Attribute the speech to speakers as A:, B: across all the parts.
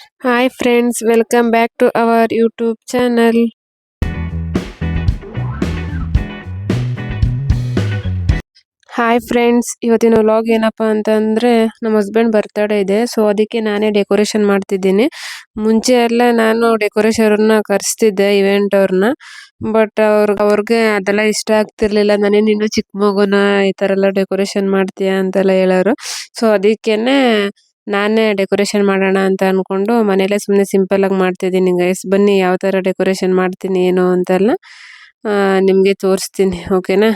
A: Hi friends, welcome back to our YouTube channel. Hi friends, ಇವತ್ತಿನ vlog ಏನಪ್ಪಾ ಅಂತಂದ್ರೆ ನಮ್ಮ ಹಸ್ಬೆಂಡ್ ಬರ್ತಡೇ ಇದೆ. ಸೊ ಅದಕ್ಕೆ ನಾನೇ ಡೆಕೋರೇಷನ್ ಮಾಡ್ತಿದ್ದೀನಿ. ಮುಂಚೆ ಎಲ್ಲ ನಾನು ಡೆಕೋರೇಷನ್ ಕರೆಸ್ತಿದ್ದೆ ಇವೆಂಟ್ ಅವ್ರನ್ನ. ಬಟ್ ಅವ್ರಿಗೆ ಅದೆಲ್ಲ ಇಷ್ಟ ಆಗ್ತಿರ್ಲಿಲ್ಲ. ನಾನೇನು ಇನ್ನೂ ಚಿಕ್ಕ ಮಗುನ ಈ ತರ ಎಲ್ಲ ಡೆಕೋರೇಷನ್ ಮಾಡ್ತೀಯಾ ಅಂತೆಲ್ಲ ಹೇಳೋರು. ಸೊ ಅದಕ್ಕೇನೆ ನಾನೇ ಡೆಕೋರೇಷನ್ ಮಾಡೋಣ ಅಂತ ಅನ್ಕೊಂಡು ಮನೇಲೆ ಸುಮ್ಮನೆ ಸಿಂಪಲ್ ಆಗಿ ಮಾಡ್ತಿದ್ದೀನಿ ಗೈಸ್. ಬನ್ನಿ ಯಾವ ತರ ಡೆಕೋರೇಷನ್ ಮಾಡ್ತೀನಿ ಏನು ಅಂತೆಲ್ಲ ನಿಮ್ಗೆ ತೋರಿಸ್ತೀನಿ. ಓಕೆನಾ?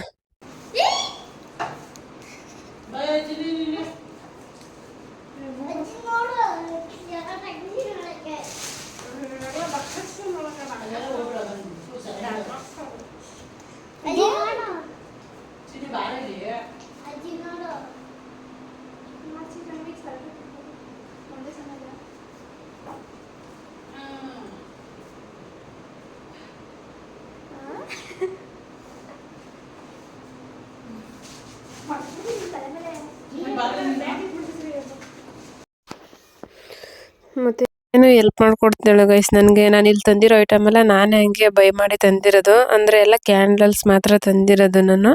A: ಮತ್ತೆ ಏನು ಹೆಲ್ಪ್ ಮಾಡ್ಕೊಡ್ತಾಳೆ ಗೈಸ್ ನನಗೆ. ನಾನು ಇಲ್ಲಿ ತಂದಿರೋ ಐಟಮ್ ಎಲ್ಲ ನಾನೇ ಹಂಗೆ ಬೈ ಮಾಡಿ ತಂದಿರೋದು. ಅಂದ್ರೆ ಎಲ್ಲ ಕ್ಯಾಂಡಲ್ಸ್ ಮಾತ್ರ ತಂದಿರೋದು ನಾನು.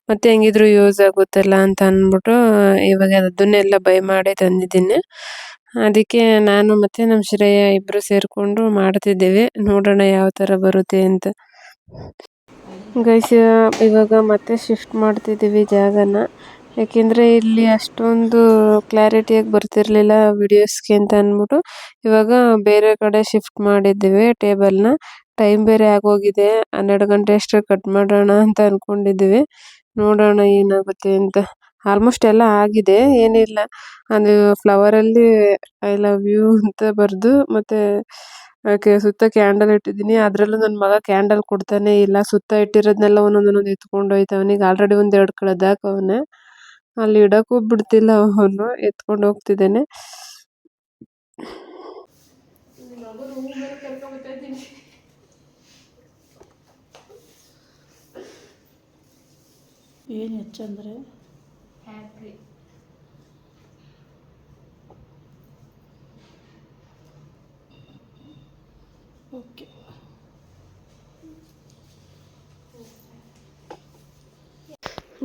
A: ಮತ್ತೆ ಹೆಂಗಿದ್ರು ಯೂಸ್ ಆಗುತ್ತಲ್ಲ ಅಂತ ಅಂದ್ಬಿಟ್ಟು ಇವಾಗ ಅದನ್ನೆಲ್ಲ ಬೈ ಮಾಡಿ ತಂದಿದ್ದೀನಿ. ಅದಕ್ಕೆ ನಾನು ಮತ್ತೆ ನಮ್ಮ ಶ್ರೇಯ ಇಬ್ರು ಸೇರ್ಕೊಂಡು ಮಾಡ್ತಿದ್ದೀವಿ. ನೋಡೋಣ ಯಾವ ತರ ಬರುತ್ತೆ ಅಂತ. ಗೈಸ್ ಇವಾಗ ಮತ್ತೆ ಶಿಫ್ಟ್ ಮಾಡ್ತಿದ್ದೀವಿ ಜಾಗನ. ಯಾಕೆಂದರೆ ಇಲ್ಲಿ ಅಷ್ಟೊಂದು ಕ್ಲಾರಿಟಿಯಾಗಿ ಬರ್ತಿರ್ಲಿಲ್ಲ ವಿಡಿಯೋಸ್ಗೆ ಅಂತ ಅಂದ್ಬಿಟ್ಟು ಇವಾಗ ಬೇರೆ ಕಡೆ ಶಿಫ್ಟ್ ಮಾಡಿದ್ದೀವಿ ಟೇಬಲ್ನ. ಟೈಮ್ ಬೇರೆ ಆಗೋಗಿದೆ, 12 ಗಂಟೆ ಅಷ್ಟೇ ಕಟ್ ಮಾಡೋಣ ಅಂತ ಅಂದ್ಕೊಂಡಿದ್ದೀವಿ. ನೋಡೋಣ ಏನಾಗುತ್ತೆ ಅಂತ. ಆಲ್ಮೋಸ್ಟ್ ಎಲ್ಲ ಆಗಿದೆ, ಏನಿಲ್ಲ ಅದು ಫ್ಲವರಲ್ಲಿ ಐ ಲವ್ ಯು ಅಂತ ಬರೆದು ಮತ್ತೆ ಸುತ್ತ ಕ್ಯಾಂಡಲ್ ಇಟ್ಟಿದ್ದೀನಿ. ಅದರಲ್ಲೂ ನನ್ನ ಮಗ ಕ್ಯಾಂಡಲ್ ಕೊಡ್ತಾನೆ ಇಲ್ಲ. ಸುತ್ತ ಇಟ್ಟಿರೋದನ್ನೆಲ್ಲ ಒಂದೊಂದೊಂದು ಎತ್ಕೊಂಡು ಹೋಯ್ತವನೆ. ಈಗ ಆಲ್ರೆಡಿ ಒಂದೆರಡು ಕಳೆದಾಕವನೆ. ಅಲ್ಲಿ ಇಡಕ್ಕೂ ಬಿಡ್ತಿಲ್ಲ ಅವನು, ಎತ್ಕೊಂಡು ಹೋಗ್ತಿದ್ದಾನೆ.
B: ಏನು ಹೆಚ್ಚಂದ್ರೆ
A: ಹ್ಯಾಪಿ
B: ಓಕೆ.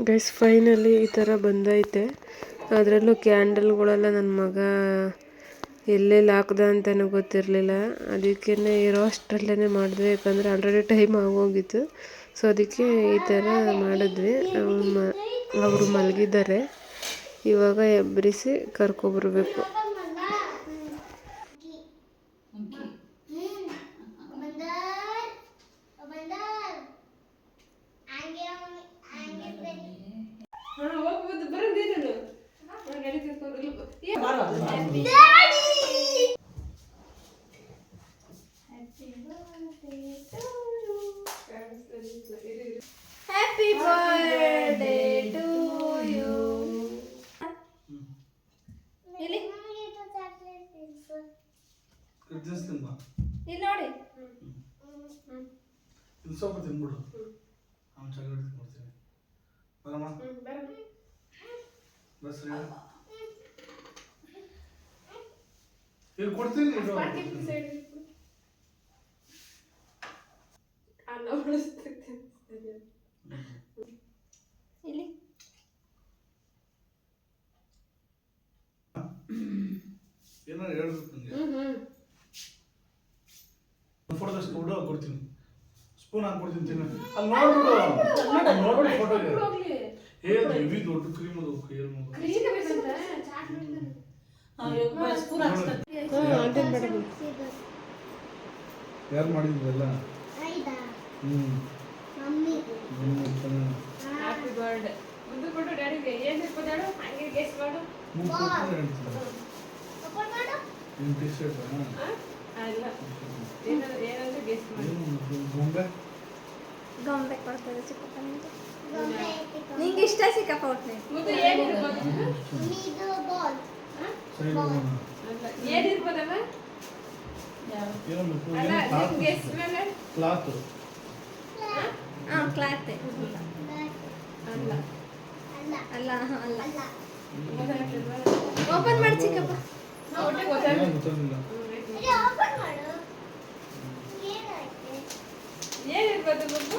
A: ಗೈಸ್ ಫೈನಲಿ ಈ ಥರ ಬಂದೈತೆ. ಅದರಲ್ಲೂ ಕ್ಯಾಂಡಲ್ಗಳೆಲ್ಲ ನನ್ನ ಮಗ ಎಲ್ಲೆಲ್ಲಿ ಹಾಕ್ದ ಅಂತಲೂ ಗೊತ್ತಿರಲಿಲ್ಲ. ಅದಕ್ಕೇ ಇರೋ ಅಷ್ಟರಲ್ಲೇ ಮಾಡಿದ್ವಿ, ಯಾಕಂದರೆ ಆಲ್ರೆಡಿ ಟೈಮ್ ಆಗೋಗಿತ್ತು. ಸೊ ಅದಕ್ಕೆ ಈ ಥರ ಮಾಡಿದ್ವಿ. ಅವರು ಮಲಗಿದ್ದಾರೆ, ಇವಾಗ ಎಬ್ಬರಿಸಿ ಕರ್ಕೊಬರ್ಬೇಕು.
C: Happy birthday to you. ಇಲ್ಲಿ ಇಲ್ಲಿ ನೋಡಿ.
D: ಇದು ಸ್ವಲ್ಪ ತಿನ್ಬಿಡು. ಅವ್ನು ಚಾಕ್ಲೇಟ್ ತಿನ್ಬಿಡ್ತೀನಿ. ಬರಮ್ಮ ಬಸ್ ರೀ. ಇಲ್ಲಿ ಕೊಡ್ತೀನಿ.
C: ಇಲ್ಲಿ
D: ಏನಾರು ಹೇಳ್ಬೇಕು ನನಗೆ. ಫೋಟೋ ತರಿಸ್ಕೊಬಿಡು, ಕೊಡ್ತೀನಿ. ಸ್ಪೂನ್ ಹಾಕ್ಕೊಡ್ತೀನಿ ತಿನ್ನು. ಅಲ್ಲಿ ನೋಡ್ಬಿಡು ಫೋಟೋಗೆ. ಹೆವಿ ದೊಡ್ಡ ಕ್ರೀಮ್ ಅದು ಕೈಯಲ್ಲಿ ಮಗು. ಯಾರು ಮಾಡಿದ್ರಲ್ಲ?
A: ಹ್ಯಾಪಿ ಬರ್ಡೇ ಮುಂದೆ ಕೊಡು ಡ್ಯಾಡಿಗೆ. ಏನು ಇರ್ಬೋದಾಡು ಹಂಗೆ ಗೆಸ್ ಮಾಡು.
D: ಟಿ ಶರ್ಟ್
A: ಅಲ್ಲ ಏನಂದ್ರೆ ಗೆಸ್ ಮಾಡು.
D: ಗೊಂಬೆ
C: ಗೊಂಬೆ ಕೊಡ್ತದೆ ಚಿಕ್ಕಪ್ಪ. ನಿಂಗೆ ಇಷ್ಟ ಚಿಕ್ಕಪ್ಪ ಹೊಟ್ಟೆ
A: ಮುಂದೆ ಏನಿರ್ಬೋದು? ಏನಿರ್ಬೋದಮ್ಮ? ಗೆಸ್ ಮೇಲೆ
D: ಕ್ಲಾತ್.
C: ಕ್ಲಾತ್
A: ಅಲ್ಲ
C: ಅಲ್ಲ ಅಲ್ಲ. ಓಪನ್ ಮಾಡಿ ಚಿಕ್ಕಪ್ಪ.
D: ಗೊತ್ತಾಗಿಲ್ಲ.
A: ಅದು ಮಗು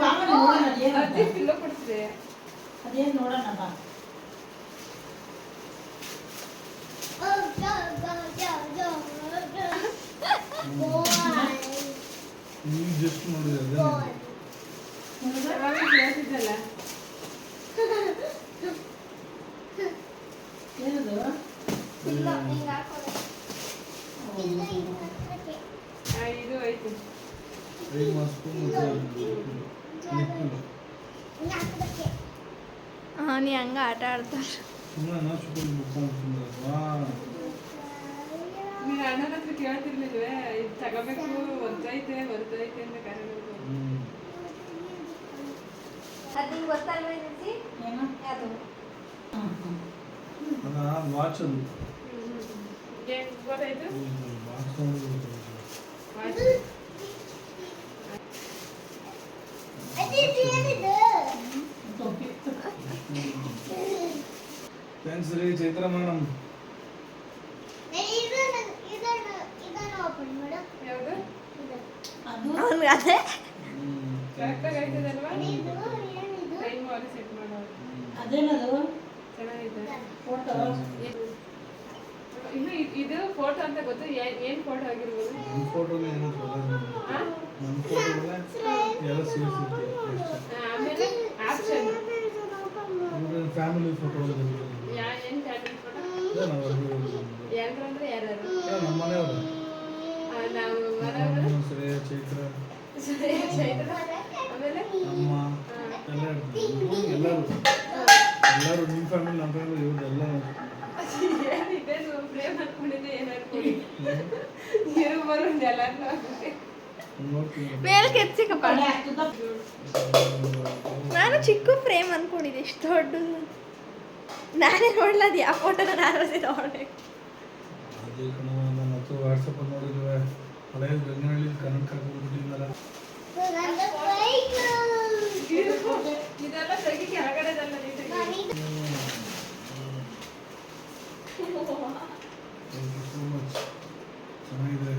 B: ಬಾಬಾ ನೋಡೋಣ ಅದೇನು ಅಂತ.
A: ಅದೇ ಪಿಲ್ಲೋ ಕೊಡ್ತಿದೆ
B: ಅದೇನು ನೋಡೋಣ ಬಾ.
D: ನೀವು ಜಸ್ಟ್ ನೋಡಿದ್ರೆ
A: ಹೇಳ್ತಿದ್ದಲ್ಲ
B: ಏನದು?
C: ಇಲ್ಲ ಹಿಂಗೆ ಹಾಕೋದು
A: ಇದು ಐತಿ
D: ಐದು ಮಾಸಕ್ಕೂ
C: ಹಾಂ ನೀ ಹಂಗೆ ಆಟ ಆಡ್ತಾರೆ
D: ಸುಮ್ಮನೆ ನಾ ಸ್ಕೂಲ್ ಮುಗ್ಕೊಂಡ್ವಾ
A: ನೀನು ಅಣ್ಣನ ಹತ್ರ ಕೇಳ್ತಿರ್ಲಿಲ್ವೇ ಇದು ತಗೋಬೇಕು ಒದ್ದೈತೆ ಅಂತ ಕಾರಣ
C: ಅದು ನಿಂಗೆ ಗೊತ್ತಲ್ವ ಇದೀಸಿ
B: ಏನು?
C: ಅದು
D: ವಾಚ್ ಅದು
A: ಏನು ಗೊತ್ತಾಯ್ತು
D: ವಾಚ್ ಥ್ಯಾಂಕ್ಸ್ ರೀ ಚೈತ್ರ ಮೇಡಮ್
A: ಯಾವುದು
B: ಅದು
C: ಅವ್ನಿಗೆ ಅದೇ
A: ಕರೆಕ್ಟಾಗಿ ಆಯ್ತದಲ್ವಾ ಟೈಮ್ ಅಲ್ಲಿ ಸೆಟ್ ಮಾಡೋದು
B: ಅದೇನದು?
A: ಚೆನ್ನಾಗಿದೆ
B: ಫೋಟೋ?
A: ಇನ್ನು ಇದು ಫೋಟೋ ಅಂತ ಗೊತ್ತು ಏನು ಫೋಟೋ ಆಗಿರ್ಬೋದು
D: ನನ್ನ ಫೋಟೋನೇ ಏನೋ ನನ್ನ ಫೋಟೋಗಳೇ ಎಲ್ಲ ಸೇರಿಸಿರ್ತೀವಿ
A: ಆಮೇಲೆ ಆಪ್ಷನ್
D: ಫ್ಯಾಮಿಲಿ ಫೋಟೋ
A: ಏನು ಫ್ಯಾಮಿಲಿ ಫೋಟೋ ಯಾರು ಅಂದ್ರೆ ಯಾರು
D: ನಮ್ಮ ಮನೆಯವರು
A: ನಾವು ಮನೆಯವರು
D: ಶ್ರೇಯ ಚೈತ್ರ
A: ಚೈತ್ರ ಆಮೇಲೆ
D: ಅಮ್ಮ ಎಲ್ಲ ಇರ್ತೀವಿ. ಎಲ್ಲರೂ ನಿಮ್ಮ ಫ್ಯಾಮಿಲಿ ನಮ್ಮ ಫ್ಯಾಮಿಲಿ ಇವ್ರದ್ದೆಲ್ಲ
A: ಏನಿದೆ ಪ್ರೇಮ್ ಅನ್ಕೊಂಡಿದ್ದೆ ಏನಾದ್ರು ನೀವು ಬರೋದು ಎಲ್ಲರೂ
D: ನೋಡ್ತೀನಿ
C: ಮೇಲೆ ಕೆಚ್ಚಿಕಪ್ಪ
B: ಕಡೆ ಆಗ್ತದ?
C: ನಾನು ಚಿಕ್ಕ ಫ್ರೇಮ್ ಅನ್ಕೊಂಡಿದ್ದೆ ಇಷ್ಟು ದೊಡ್ಡದು ನಾನೇ ನೋಡ್ಲದು ಯಾವ ಫೋಟೋನ ನಾನು ನೋಡೆ
D: ಅದೇ ಕಣವ ನಾನು ಮತ್ತು ವಾಟ್ಸಪ್ಪಲ್ಲಿ ನೋಡಿದ್ವಿ ಹಳೆಯ ಗಂಗನಹಳ್ಳಿ ಕನ್ನಡಕ ಹೋಗ್ಬಿಟ್ಟಿದ್ನಲ್ಲ
A: ಇದೆಲ್ಲ ತೆಗಿ ಕೆಳಗಡೆದಲ್ಲ ನೀಟಾಗಿ
D: ಸೋ ಮಚ್ ಚೆನ್ನಾಗಿದೆ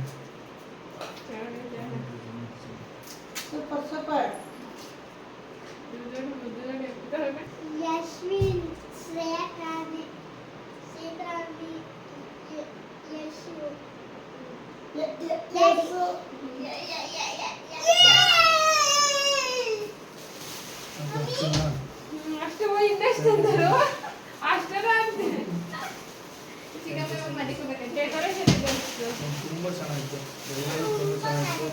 B: ಸೂಪರ್ ಸೂಪರ್.
E: ಯಶ್ವಿನ್ ಶ್ರೇಯಾ ಕ್ರಾಂತಿ ಸೀತಾರಾಮಿ ಯಶು ಯಶು
A: ಅಷ್ಟು ಇನ್ನೆಷ್ಟು ಅಂದರು ಅಷ್ಟರ ಅಂತೆ ಡೆಕೋರೇಷನ್
D: ತುಂಬ ಚೆನ್ನಾಗಿತ್ತು ಎಲ್ಲರೂ ತುಂಬ ಚೆನ್ನಾಗಿತ್ತು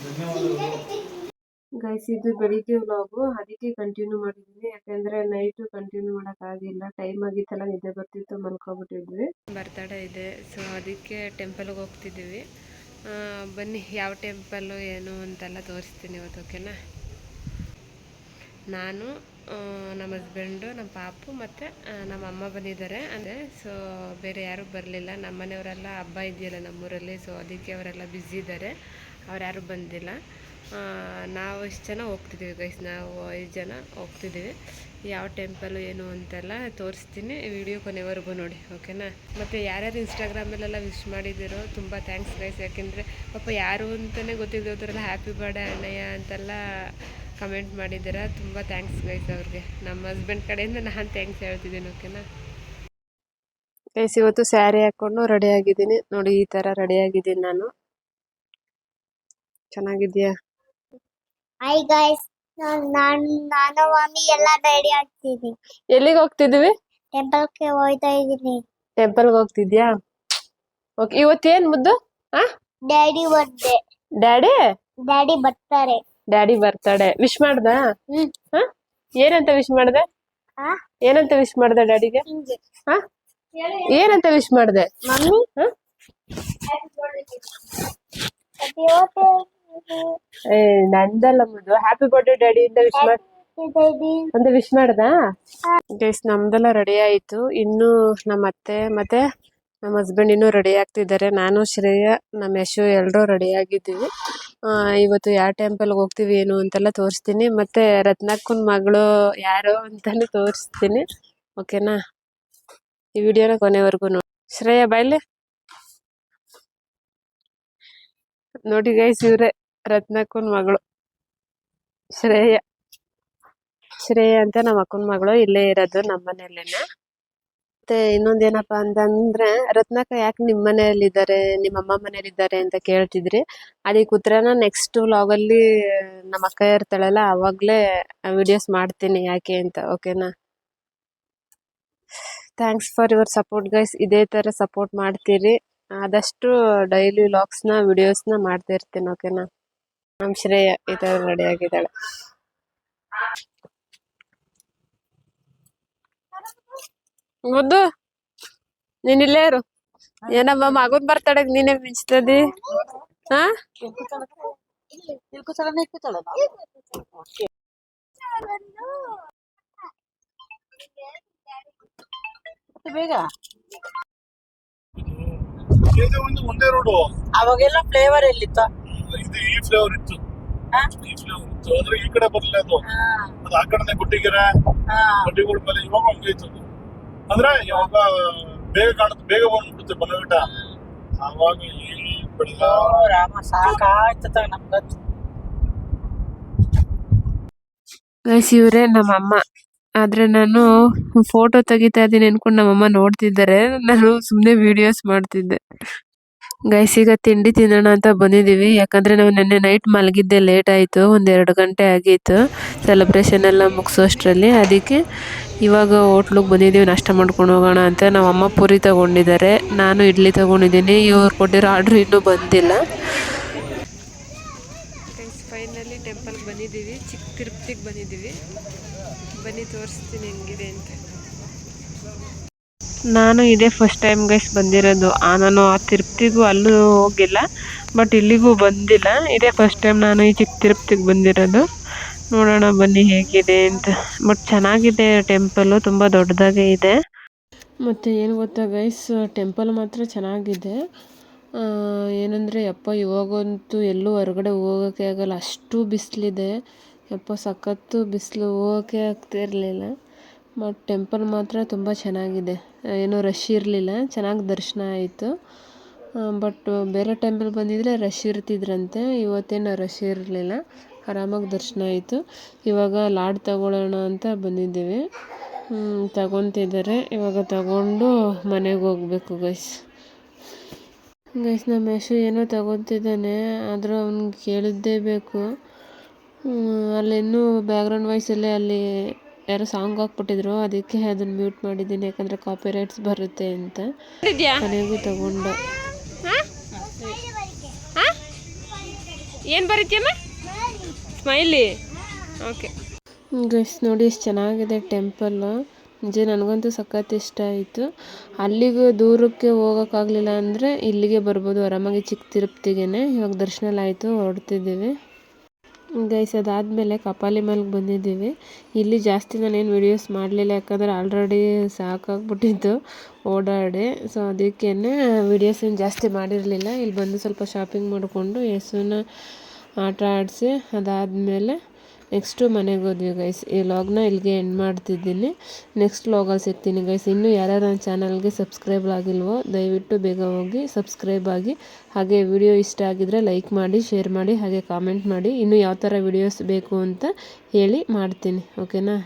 D: ಧನ್ಯವಾದಗಳು
A: ಗೈಸ್ ಇದು ಬೆಳಿಗ್ಗೆ ವ್ಲಾಗು ಅದಕ್ಕೆ ಕಂಟಿನ್ಯೂ ಮಾಡಿದ್ದೀನಿ ಯಾಕಂದ್ರೆ ನೈಟು ಕಂಟಿನ್ಯೂ ಮಾಡೋಕ್ಕಾಗಿಲ್ಲ ಟೈಮ್ ಆಗಿತ್ತಲ್ಲ ನಿದ್ದೆ ಬರ್ತಿತ್ತು ಮಲ್ಕೊಬಿಟ್ಟಿದ್ವಿ ಬರ್ತಡೇ ಇದೆ ಸೊ ಅದಕ್ಕೆ ಟೆಂಪಲ್ಗೆ ಹೋಗ್ತಿದ್ದೀವಿ ಬನ್ನಿ ಯಾವ ಟೆಂಪಲ್ಲು ಏನು ಅಂತೆಲ್ಲ ತೋರಿಸ್ತೀನಿ ಇವತ್ತು ಓಕೆನಾ ನಾನು ನಮ್ಮ ಹಸ್ಬೆಂಡು ನಮ್ಮ ಪಾಪು ಮತ್ತು ನಮ್ಮ ಅಮ್ಮ ಬಂದಿದ್ದಾರೆ ಅಂದರೆ ಸೊ ಬೇರೆ ಯಾರೂ ಬರಲಿಲ್ಲ ನಮ್ಮ ಮನೆಯವರೆಲ್ಲ ಹಬ್ಬ ಇದೆಯಲ್ಲ ನಮ್ಮೂರಲ್ಲಿ ಸೊ ಅದಕ್ಕೆ ಅವರೆಲ್ಲ ಬ್ಯುಸಿ ಇದ್ದಾರೆ ಅವ್ರು ಯಾರೂ ಬಂದಿಲ್ಲ ನಾವು ಇಷ್ಟು ಜನ ಹೋಗ್ತಿದ್ದೀವಿ ಗೈಸ್ ನಾವು 5 ಜನ ಹೋಗ್ತಿದ್ದೀವಿ ಯಾವ ಟೆಂಪಲು ಏನು ಅಂತೆಲ್ಲ ತೋರಿಸ್ತೀನಿ ವಿಡಿಯೋ ಕೊನೆವರೆಗೂ ನೋಡಿ ಓಕೆನಾ ಮತ್ತು ಯಾರ್ಯಾರು ಇನ್ಸ್ಟಾಗ್ರಾಮಲ್ಲೆಲ್ಲ ವಿಶ್ ಮಾಡಿದ್ದೀರೋ ತುಂಬ ಥ್ಯಾಂಕ್ಸ್ ಗೈಸ್ ಯಾಕೆಂದರೆ ಪಾಪ ಯಾರು ಅಂತಲೇ ಗೊತ್ತಿದ್ದೋದ್ರೆಲ್ಲ ಹ್ಯಾಪಿ ಬರ್ಡೇ ಅಣ್ಣಯ್ಯ ಅಂತೆಲ್ಲ ಕಮೆಂಟ್ ಮಾಡಿದ್ದೀರಾ ತುಂಬ ಥ್ಯಾಂಕ್ಸ್ ಗೈಸ್ ಅವ್ರಿಗೆ ನಮ್ಮ ಹಸ್ಬೆಂಡ್ ಕಡೆಯಿಂದ ನಾನು ಥ್ಯಾಂಕ್ಸ್ ಹೇಳ್ತಿದ್ದೀನಿ ಓಕೆನಾ ಗೈಸ್ ಇವತ್ತು ಸ್ಯಾರಿ ಹಾಕ್ಕೊಂಡು ರೆಡಿ ಆಗಿದ್ದೀನಿ ನೋಡಿ ಈ ಥರ ರೆಡಿ ಆಗಿದ್ದೀನಿ ನಾನು ಚೆನ್ನಾಗಿದ್ಯಾ
E: ಹಾಯ್ ಗೈಸ್ ನಾನು ಮಮ್ಮಿ ಎಲ್ಲ ರೆಡಿ ಆಗ್ತಿದ್ದೀನಿ
A: ಎಲ್ಲಿಗೆ ಹೋಗ್ತಿದ್ದೀವಿ
E: ಟೆಂಪಲ್ಗೆ ಹೋಗ್ತಾ ಇದ್ದೀನಿ
A: ಟೆಂಪಲ್ಗೆ ಹೋಗ್ತಿದ್ಯಾ ಓಕೆ ಇವತ್ತೇನು ಮುದ್ದು
E: ಡ್ಯಾಡಿ ಬರ್ತ್ಡೇ
A: ಡ್ಯಾಡಿ
E: ಬರ್ತಾರೆ
A: ಡ್ಯಾಡಿ ಬರ್ತಡೆ ವಿಶ್ ಮಾಡ್ದ ಏನಂತ ವಿಶ್ ಮಾಡ್ದೆ
E: ಆ?
A: ಏನಂತ ವಿಶ್ ಮಾಡ್ದೆ ಡ್ಯಾಡಿಗೆ
E: ಹಿಂಗೆ
A: ಏನಂತ ವಿಶ್ ಮಾಡ್ದೆ
E: ಮಮ್ಮಿ
A: ಹ? ಏ ನಂದಲ್ಲ ಮುದ್ದು ಹ್ಯಾಪಿ ಬರ್ಡೇ ಡ್ಯಾಡಿ ಅಂತ ವಿಶ್ ಮಾಡ್ ಅಂತ ವಿಶ್ ಮಾಡ್ದ ಗೈಸ್ ನಮ್ದೆಲ್ಲ ರೆಡಿ ಆಯ್ತು ಇನ್ನು ನಮ್ಮ ಅತ್ತೆ ಮತ್ತೆ ನಮ್ಮ ಹಸ್ಬೆಂಡ್ ಇನ್ನೂ ರೆಡಿ ಆಗ್ತಿದ್ದಾರೆ ನಾನು ಶ್ರೇಯ ನಮ್ಮ ಯಶು ಎಲ್ಲರೂ ರೆಡಿ ಆಗಿದ್ದೀವಿ ಇವತ್ತು ಯಾವ ಟೆಂಪಲ್ಗೆ ಹೋಗ್ತೀವಿ ಏನು ಅಂತೆಲ್ಲ ತೋರಿಸ್ತೀನಿ ಮತ್ತೆ ರತ್ನಕ್ಕನ ಮಗಳು ಯಾರು ಅಂತಾನು ತೋರಿಸ್ತೀನಿ ಓಕೆನಾ ಈ ವಿಡಿಯೋನ ಕೊನೆವರೆಗೂ ನೋಡಿ ಶ್ರೇಯ ಬಾಯ್ಲೆ ನೋಡಿ ಗೈಸ್ ಇವ್ರೆ ರತ್ನಕ್ಕನ ಮಗಳು ಶ್ರೇಯ ಅಂತ ನಮ್ಮ ಅಕ್ಕನ ಮಗಳು ಇಲ್ಲೇ ಇರೋದು ನಮ್ಮ ಮನೆಯಲ್ಲೇನೆ. ಮತ್ತೆ ಇನ್ನೊಂದೇನಪ್ಪಾ ಅಂತಂದ್ರೆ ರತ್ನಾಕ ಯಾಕೆ ನಿಮ್ಮ ಮನೆಯಲ್ಲಿ ಇದ್ದಾರೆ ನಿಮ್ಮ ಅಮ್ಮ ಮನೇಲಿ ಇದ್ದಾರೆ ಅಂತ ಕೇಳ್ತಿದ್ರಿ. ಅದಕ್ಕೆ ಉತ್ತರನ ನೆಕ್ಸ್ಟ್ ವ್ಲಾಗ್ ಅಲ್ಲಿ ನಮ್ಮ ಅಕ್ಕ ಇರ್ತಾಳಲ್ಲ ಅವಾಗ್ಲೇ ವಿಡಿಯೋಸ್ ಮಾಡ್ತೀನಿ ಯಾಕೆ ಅಂತ. ಓಕೆನಾ? Thanks for your support guys. ಇದೇ ತರ ಸಪೋರ್ಟ್ ಮಾಡ್ತೀರಿ. ಆದಷ್ಟು ಡೈಲಿ ವ್ಲಾಗ್ಸ್ನ ವಿಡಿಯೋಸ್ನ ಮಾಡ್ತಾ ಇರ್ತೀನಿ. ಓಕೆನಾ? ನಮ್ ಶ್ರೇಯ ಈ ತರ ರೆಡಿ ಆಗಿದ್ದಾಳೆ. ಮುದ್ದು ನೀನ್ ಇಲ್ಲೇ ಇರು. ಏನಮ್ಮ ಮಗನ್ ಬರ್ತಡಕ್ ನೀನೇ ಮಿಂಚ್ತದಿ. ಹಾ
B: ಬೇಗ
D: ಇದು ಒಂದೇ ರೋಡು.
B: ಅವಾಗೆಲ್ಲ ಫ್ಲೇವರ್ ಎಲ್ಲಿತ್ತ?
D: ಇದು ಈ ಫ್ಲೇವರ್ ಇತ್ತು. ಈ ಫ್ಲೇವರ್ ಇತ್ತು ಅಂದ್ರೆ ಈ ಕಡೆ ಬರ್ಲಿಲ್ಲ ಅದು. ಅದು ಆ ಕಡೆ ಗುಡ್ಡಿಗೆರೆ ಗಡ್ಡಿಗಳ ಮೇಲೆ ಇವಾಗ ಹಂಗೆ ಇತ್ತು. ಅಂದ್ರೆ ಯಾವಾಗ ಬೇಗ ಕಾಣುತ್ತೆ, ಬೇಗ ಬಂದ್ಬಿಡುತ್ತೆ ಬನಗಟ್ಟ. ಆವಾಗ ಈ ಬೆಳಗ್ಗೆ
B: ರಾಮ ಸಾಕಾಯ್ತದ ನಮ್ಗಂತೂ.
A: ಗೈಸ್ ಇವ್ರೆ ನಮ್ಮಮ್ಮ. ಆದ್ರೆ ನಾನು ಫೋಟೋ ತೆಗಿತಾ ಇದೀನಿ ಅನ್ಕೊಂಡು ನಮ್ಮಮ್ಮ ನೋಡ್ತಿದ್ದಾರೆ. ನಾನು ಸುಮ್ನೆ ವಿಡಿಯೋಸ್ ಮಾಡ್ತಿದ್ದೆ. ಗೈಸ್ ಈಗ ತಿಂಡಿ ತಿನ್ನೋಣ ಅಂತ ಬಂದಿದೀವಿ. ಯಾಕಂದ್ರೆ ನಾವು ನೆನ್ನೆ ನೈಟ್ ಮಲಗಿದ್ದೆ ಲೇಟ್ ಆಯ್ತು, 1-2 ಗಂಟೆ ಆಗಿತ್ತು ಸೆಲೆಬ್ರೇಷನ್ ಎಲ್ಲ ಮುಗಿಸೋಷ್ಟ್ರಲ್ಲಿ. ಅದಕ್ಕೆ ಇವಾಗ ಹೋಟ್ಲಿಗೆ ಬಂದಿದ್ದೀವಿ ನಾಷ್ಟ ಮಾಡ್ಕೊಂಡು ಹೋಗೋಣ ಅಂತ. ನಮ್ಮ ಅಮ್ಮ ಪೂರಿ ತಗೊಂಡಿದ್ದಾರೆ, ನಾನು ಇಡ್ಲಿ ತಗೊಂಡಿದ್ದೀನಿ. ಇವ್ರು ಕೊಟ್ಟಿರೋ ಆರ್ಡ್ರ್ ಇನ್ನೂ ಬಂದಿಲ್ಲ. ಫೈನಲಿ ಟೆಂಪಲ್ಗೆ ಬಂದಿದ್ದೀವಿ, ಚಿಕ್ಕ ತಿರುಪತಿಗೆ ಬಂದಿದ್ದೀವಿ. ಬನ್ನಿ ತೋರಿಸ್ತೀನಿ ಹೆಂಗಿದೆ ಅಂತ. ನಾನು ಇದೇ ಫಸ್ಟ್ ಟೈಮ್ ಗೈಸ್ ಬಂದಿರೋದು. ನಾನು ಆ ತಿರುಪತಿಗೂ ಅಲ್ಲೂ ಹೋಗಿಲ್ಲ, ಬಟ್ ಇಲ್ಲಿಗೂ ಬಂದಿಲ್ಲ. ಇದೇ ಫಸ್ಟ್ ಟೈಮ್ ನಾನು ಈ ಚಿಕ್ಕ ತಿರುಪತಿಗೆ ಬಂದಿರೋದು. ನೋಡೋಣ ಬನ್ನಿ ಹೇಗಿದೆ ಅಂತ. ಬಟ್ ಚೆನ್ನಾಗಿದೆ ಟೆಂಪಲ್ಲು, ತುಂಬ ದೊಡ್ಡದಾಗೇ ಇದೆ. ಮತ್ತು ಏನು ಗೊತ್ತಾ ಗೈಸ್, ಟೆಂಪಲ್ ಮಾತ್ರ ಚೆನ್ನಾಗಿದೆ. ಏನಂದರೆ ಯಪ್ಪ ಇವಾಗಂತೂ ಎಲ್ಲೂ ಹೊರಗಡೆ ಹೋಗೋಕ್ಕೆ ಆಗಲ್ಲ, ಅಷ್ಟು ಬಿಸಿಲಿದೆ ಯಪ್ಪ, ಸಖತ್ತು ಬಿಸಿಲು, ಹೋಗೋಕ್ಕೆ ಆಗ್ತಿರಲಿಲ್ಲ. ಬಟ್ ಟೆಂಪಲ್ ಮಾತ್ರ ತುಂಬ ಚೆನ್ನಾಗಿದೆ, ಏನೂ ರಶ್ ಇರಲಿಲ್ಲ, ಚೆನ್ನಾಗಿ ದರ್ಶನ ಆಯಿತು. ಬಟ್ ಬೇರೆ ಟೆಂಪಲ್ ಬಂದಿದ್ರೆ ರಶ್ ಇರ್ತಿದ್ರಂತೆ, ಇವತ್ತೇನು ರಶ್ ಇರಲಿಲ್ಲ, ಆರಾಮಾಗಿ ದರ್ಶನ ಆಯಿತು. ಇವಾಗ ಲಾಡ್ ತಗೊಳ್ಳೋಣ ಅಂತ ಬಂದಿದ್ದೀವಿ. ತಗೊತಿದ್ದಾರೆ, ಇವಾಗ ತಗೊಂಡು ಮನೆಗೆ ಹೋಗ್ಬೇಕು ಗೈಸ್. ನಮ್ಮ ಯಶು ಏನೋ ತಗೊತಿದ್ದಾನೆ, ಆದರೂ ಅವ್ನಿಗೆ ಕೇಳಿದ್ದೇ ಬೇಕು. ಅಲ್ಲಿನ್ನೂ ಬ್ಯಾಕ್ಗ್ರೌಂಡ್ ವಾಯ್ಸಲ್ಲೇ ಅಲ್ಲಿ ಯಾರೋ ಸಾಂಗ್ ಹಾಕ್ಬಿಟ್ಟಿದ್ರು, ಅದಕ್ಕೆ ಅದನ್ನು ಮ್ಯೂಟ್ ಮಾಡಿದ್ದೀನಿ, ಯಾಕಂದರೆ ಕಾಪಿ ರೈಟ್ಸ್ ಬರುತ್ತೆ ಅಂತ. ಮನೆಗೂ ತಗೊಂಡು ಏನು ಬರೀತಿಯಮ್ಮ? ಸ್ಮೈಲಿ. ಓಕೆ ಗೈಸ್ ನೋಡಿ ಎಷ್ಟು ಚೆನ್ನಾಗಿದೆ ಟೆಂಪಲ್ಲು. ನಿಜ ನನಗಂತೂ ಸಖತ್ ಇಷ್ಟ ಆಯಿತು. ಅಲ್ಲಿಗೂ ದೂರಕ್ಕೆ ಹೋಗೋಕ್ಕಾಗಲಿಲ್ಲ ಅಂದರೆ ಇಲ್ಲಿಗೆ ಬರ್ಬೋದು ಆರಾಮಾಗಿ, ಚಿಕ್ಕ ತಿರುಪ್ತಿಗೆ. ಇವಾಗ ದರ್ಶನ ಆಯಿತು, ಹೊರಡ್ತಿದ್ದೀವಿ ಗೈಸ್. ಅದಾದಮೇಲೆ ಕಪಾಲಿ ಮಲ್ಗೆ ಬಂದಿದ್ದೀವಿ. ಇಲ್ಲಿ ಜಾಸ್ತಿ ನಾನೇನು ವೀಡಿಯೋಸ್ ಮಾಡಲಿಲ್ಲ, ಯಾಕಂದರೆ ಆಲ್ರೆಡಿ ಸಾಕಾಗ್ಬಿಟ್ಟಿತ್ತು ಓಡಾಡಿ. ಸೊ ಅದಕ್ಕೇ ವೀಡಿಯೋಸ್ ಏನು ಜಾಸ್ತಿ ಮಾಡಿರಲಿಲ್ಲ. ಇಲ್ಲಿ ಬಂದು ಸ್ವಲ್ಪ ಶಾಪಿಂಗ್ ಮಾಡಿಕೊಂಡು ಯೇಸುನ ಆಟ ಆಡಿಸಿ ಅದಾದಮೇಲೆ ನೆಕ್ಸ್ಟು ಮನೆಗೆ ಹೋದ್ವಿ ಗೈಸ್. ಈ ವ್ಲಾಗ್ನ ಇಲ್ಲಿಗೆ ಎಂಡ್ ಮಾಡ್ತಿದ್ದೀನಿ. ನೆಕ್ಸ್ಟ್ ವ್ಲಾಗಲ್ಲಿ ಸಿಗ್ತೀನಿ ಗೈಸ್. ಇನ್ನೂ ಯಾರ್ಯಾರು ನನ್ನ ಚಾನಲ್ಗೆ ಸಬ್ಸ್ಕ್ರೈಬ್ ಆಗಿಲ್ವೋ ದಯವಿಟ್ಟು ಬೇಗ ಹೋಗಿ ಸಬ್ಸ್ಕ್ರೈಬ್ ಆಗಿ. ಹಾಗೆ ವಿಡಿಯೋ ಇಷ್ಟ ಆಗಿದ್ರೆ ಲೈಕ್ ಮಾಡಿ, ಶೇರ್ ಮಾಡಿ, ಹಾಗೆ ಕಾಮೆಂಟ್ ಮಾಡಿ. ಇನ್ನೂ ಯಾವ ಥರ ವಿಡಿಯೋಸ್ ಬೇಕು ಅಂತ ಹೇಳಿ ಮಾಡ್ತೀನಿ. ಓಕೆನಾ?